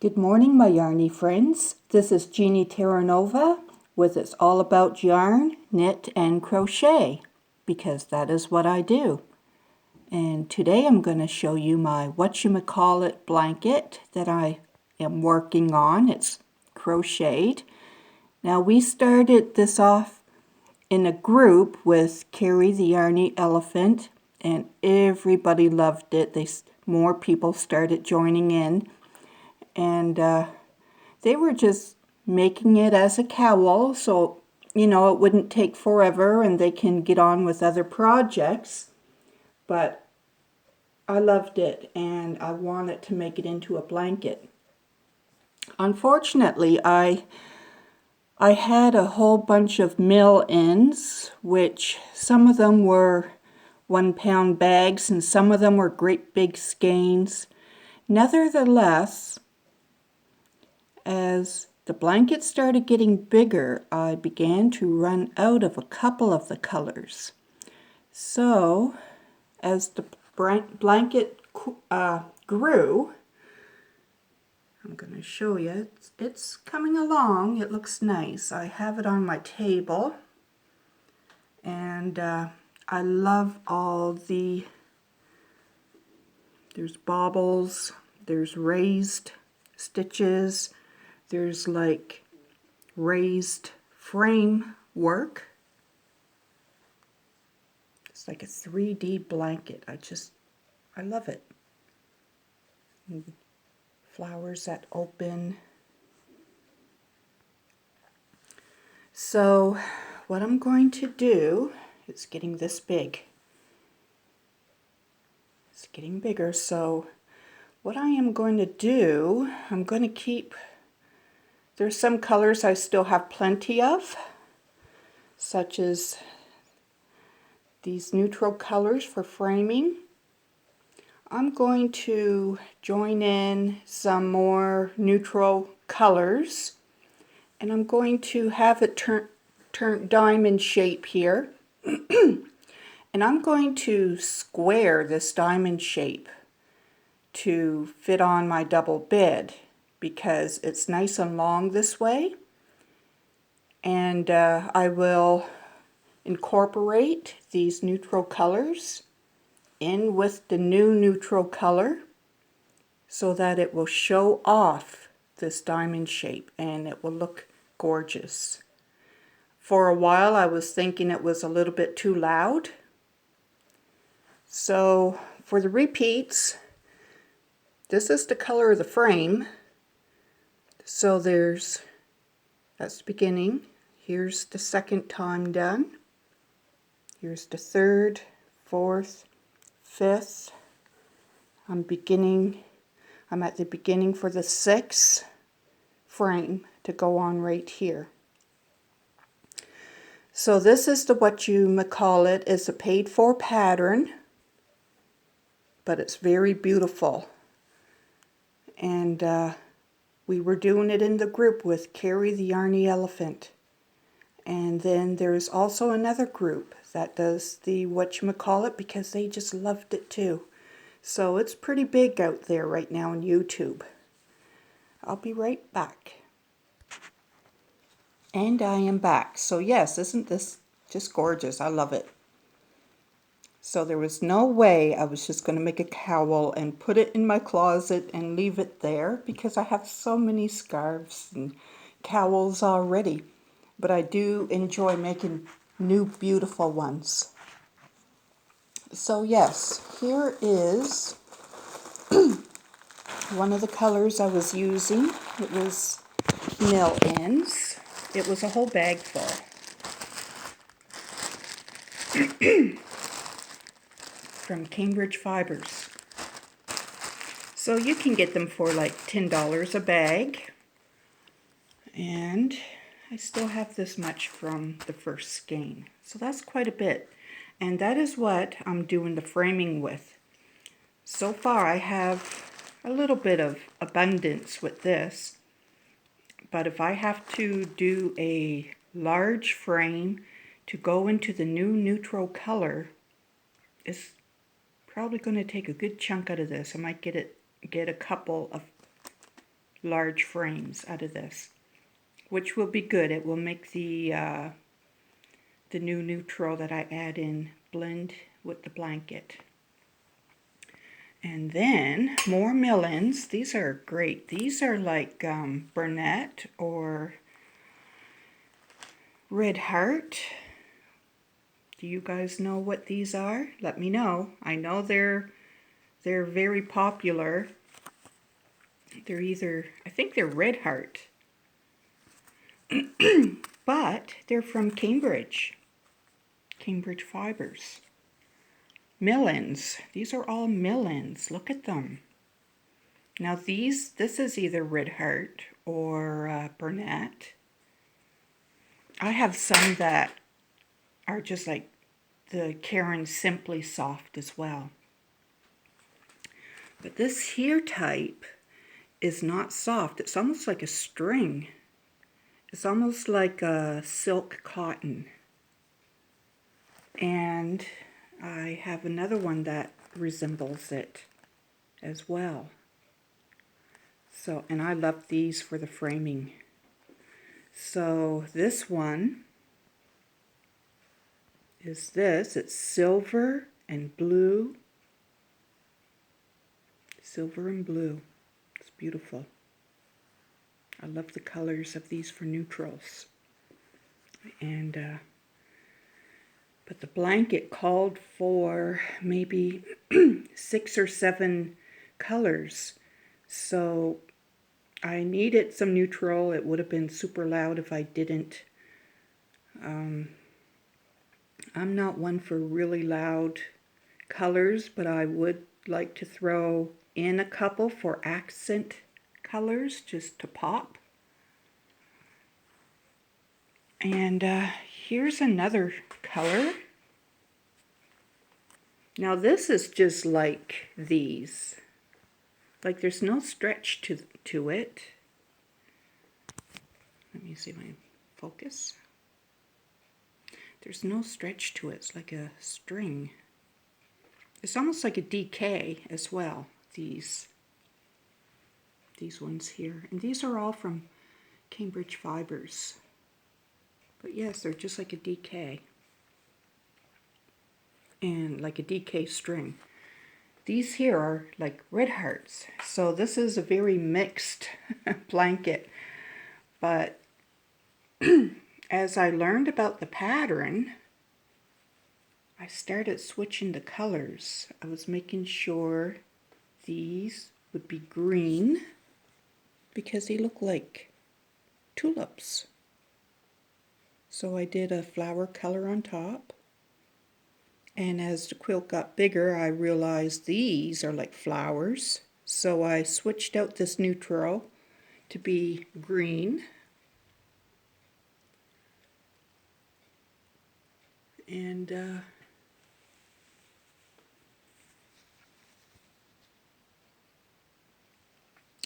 Good morning, my yarny friends. This is Jeannie Terranova with It's All About Yarn, Knit, and Crochet, because that is what I do. And today I'm going to show you my whatchamacallit blanket that I am working on. It's crocheted. Now we started this off in a group with Carrie the Yarny Elephant, and everybody loved it. More people started joining in. And they were just making it as a cowl, so it wouldn't take forever and they can get on with other projects. But I loved it and I wanted to make it into a blanket. Unfortunately, I had a whole bunch of mill ends, which some of them were 1-pound bags and some of them were great big skeins. Nevertheless, as the blanket started getting bigger, I began to run out of a couple of the colors. So, as the blanket grew, I'm going to show you, it's coming along. It looks nice. I have it on my table, and I love all there's baubles, there's raised stitches, there's like raised frame work. It's like a 3D blanket. I love it. And flowers that open. So what I'm going to do, it's getting this big. It's getting bigger, so what I am going to do, I'm going to keep, there's some colors I still have plenty of, such as these neutral colors for framing. I'm going to join in some more neutral colors, and I'm going to have it turn diamond shape here. And I'm going to square this diamond shape to fit on my double bed because it's nice and long this way. And I will incorporate these neutral colors in with the new neutral color so that it will show off this diamond shape and it will look gorgeous. For a while I was thinking it was a little bit too loud. So for the repeats, this is the color of the frame. So that's the beginning. Here's the second time done. Here's the third, fourth, fifth. I'm at the beginning for the sixth frame to go on right here. So this is whatchamacallit. It's a paid for pattern, but it's very beautiful. And we were doing it in the group with Carrie the Yarny Elephant. And then there's also another group that does the whatchamacallit because they just loved it too. So it's pretty big out there right now on YouTube. I'll be right back. And I am back. So yes, isn't this just gorgeous? I love it. So there was no way I was just going to make a cowl and put it in my closet and leave it there because I have so many scarves and cowls already. But I do enjoy making new beautiful ones. So yes, here is one of the colors I was using. It was mill ends. It was a whole bag full. From Cambridge Fibers. So you can get them for like $10 a bag. And I still have this much from the first skein. So that's quite a bit. And that is what I'm doing the framing with. So far I have a little bit of abundance with this. But if I have to do a large frame to go into the new neutral color, it's probably going to take a good chunk out of this. I might get a couple of large frames out of this, which will be good. It will make the new neutral that I add in blend with the blanket. And then more Millens. These are great. These are like Bernat or Red Heart. Do you guys know what these are? Let me know. I know they're very popular. They're either, I think they're Red Heart, but they're from Cambridge Fibers. Millens. These are all Millens. Look at them. Now this is either Red Heart or Bernat. I have some that are just like the Caron Simply Soft as well. But this here type is not soft. It's almost like a string. It's almost like a silk cotton. And I have another one that resembles it as well. So, and I love these for the framing. So this one is this. It's silver and blue. Silver and blue. It's beautiful. I love the colors of these for neutrals. And but the blanket called for maybe 6 or 7 colors. So I needed some neutral. It would have been super loud if I didn't. I'm not one for really loud colors, but I would like to throw in a couple for accent colors just to pop. And here's another color. Now this is just like these. Like there's no stretch to it. Let me see my focus. There's no stretch to it. It's like a string. It's almost like a DK as well. These ones here. And these are all from Cambridge Fibers. But yes, they're just like a DK. And like a DK string. These here are like Red Hearts. So this is a very mixed blanket. But as I learned about the pattern, I started switching the colors. I was making sure these would be green because they look like tulips. So I did a flower color on top. And as the quilt got bigger, I realized these are like flowers. So I switched out this neutral to be green. And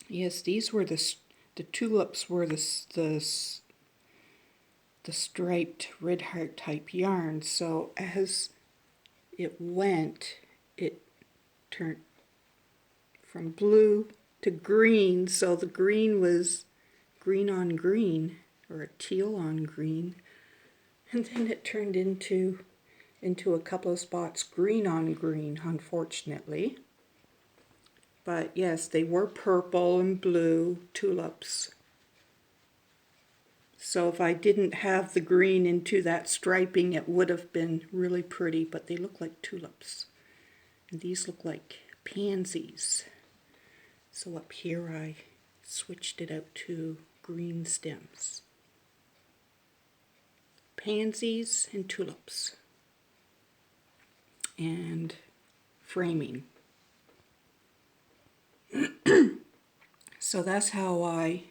yes, these were the tulips were the striped Red Heart type yarn. So as it went, it turned from blue to green. So the green was green on green, or a teal on green. And then it turned into a couple of spots green on green, unfortunately. But yes, they were purple and blue tulips. So if I didn't have the green into that striping, it would have been really pretty, but they look like tulips. And these look like pansies. So up here I switched it out to green stems. Pansies and tulips. And framing. So that's how I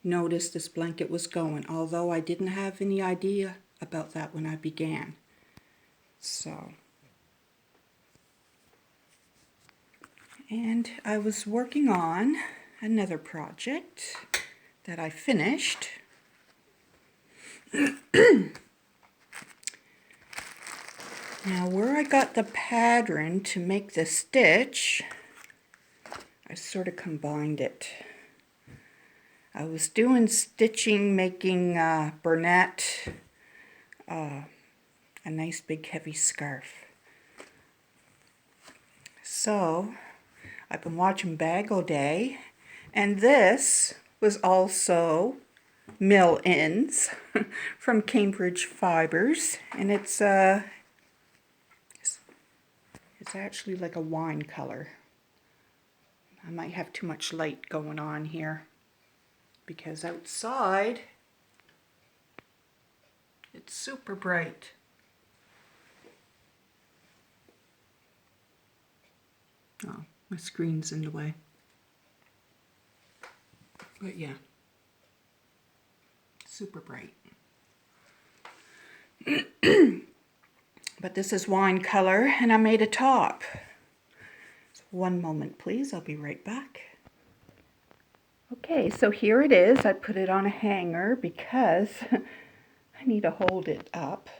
noticed this blanket was going, although I didn't have any idea about that when I began. So, and I was working on another project that I finished. Now where I got the pattern to make the stitch, I sort of combined it. I was doing stitching, making Bernat a nice big heavy scarf. So I've been watching Bag O Day, and this was also mill ends from Cambridge Fibers, and it's actually like a wine color. I might have too much light going on here because outside it's super bright. Oh, my screen's in the way. But yeah, super bright. But this is wine color, and I made a top. So one moment, please. I'll be right back. Okay, so here it is. I put it on a hanger because I need to hold it up.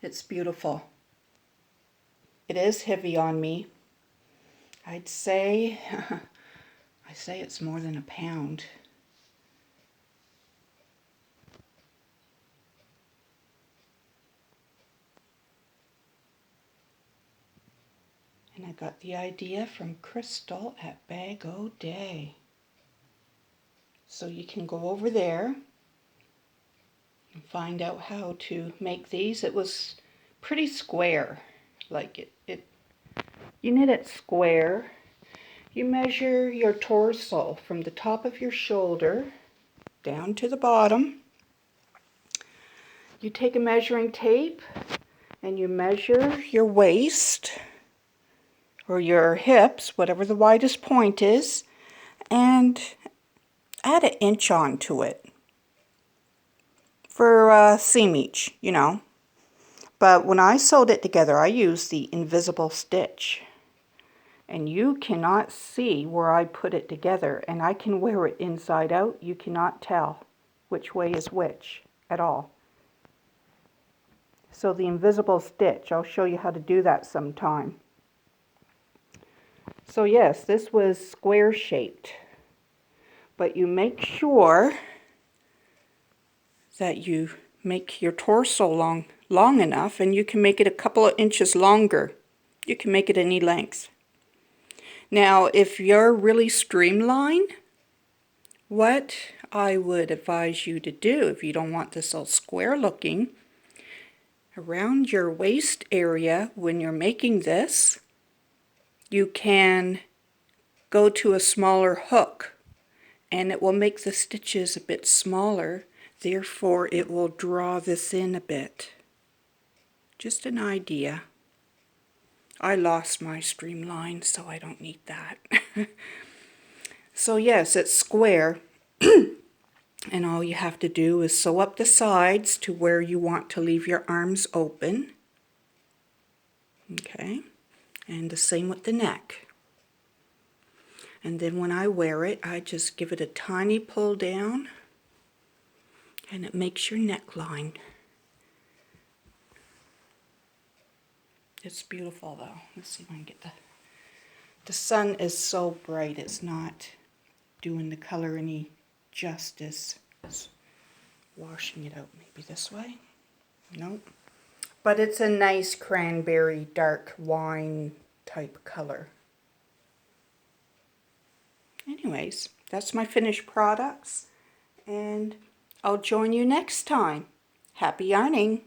It's beautiful. It is heavy on me. I'd say, I say it's more than a pound. And I got the idea from Crystal at Bag O Day. So you can go over there and find out how to make these. It was pretty square. Like you knit it square. You measure your torso from the top of your shoulder down to the bottom. You take a measuring tape and you measure your waist or your hips, whatever the widest point is, and add an inch onto it for seam each, you know. But when I sewed it together, I used the invisible stitch. And you cannot see where I put it together, and I can wear it inside out. You cannot tell which way is which at all. So the invisible stitch, I'll show you how to do that sometime. So yes, this was square shaped, but you make sure that you make your torso long enough, and you can make it a couple of inches longer. You can make it any length. Now, if you're really streamlined, what I would advise you to do, if you don't want this all square looking, around your waist area when you're making this, you can go to a smaller hook, and it will make the stitches a bit smaller. Therefore, it will draw this in a bit. Just an idea. I lost my streamline, so I don't need that. So yes, it's square. And all you have to do is sew up the sides to where you want to leave your arms open. Okay, and the same with the neck. And then when I wear it, I just give it a tiny pull down, and it makes your neckline. It's beautiful though. Let's see if I can get the sun is so bright, it's not doing the color any justice. It's washing it out maybe this way. Nope. But it's a nice cranberry dark wine type color. Anyways, that's my finished products, and I'll join you next time. Happy yarning!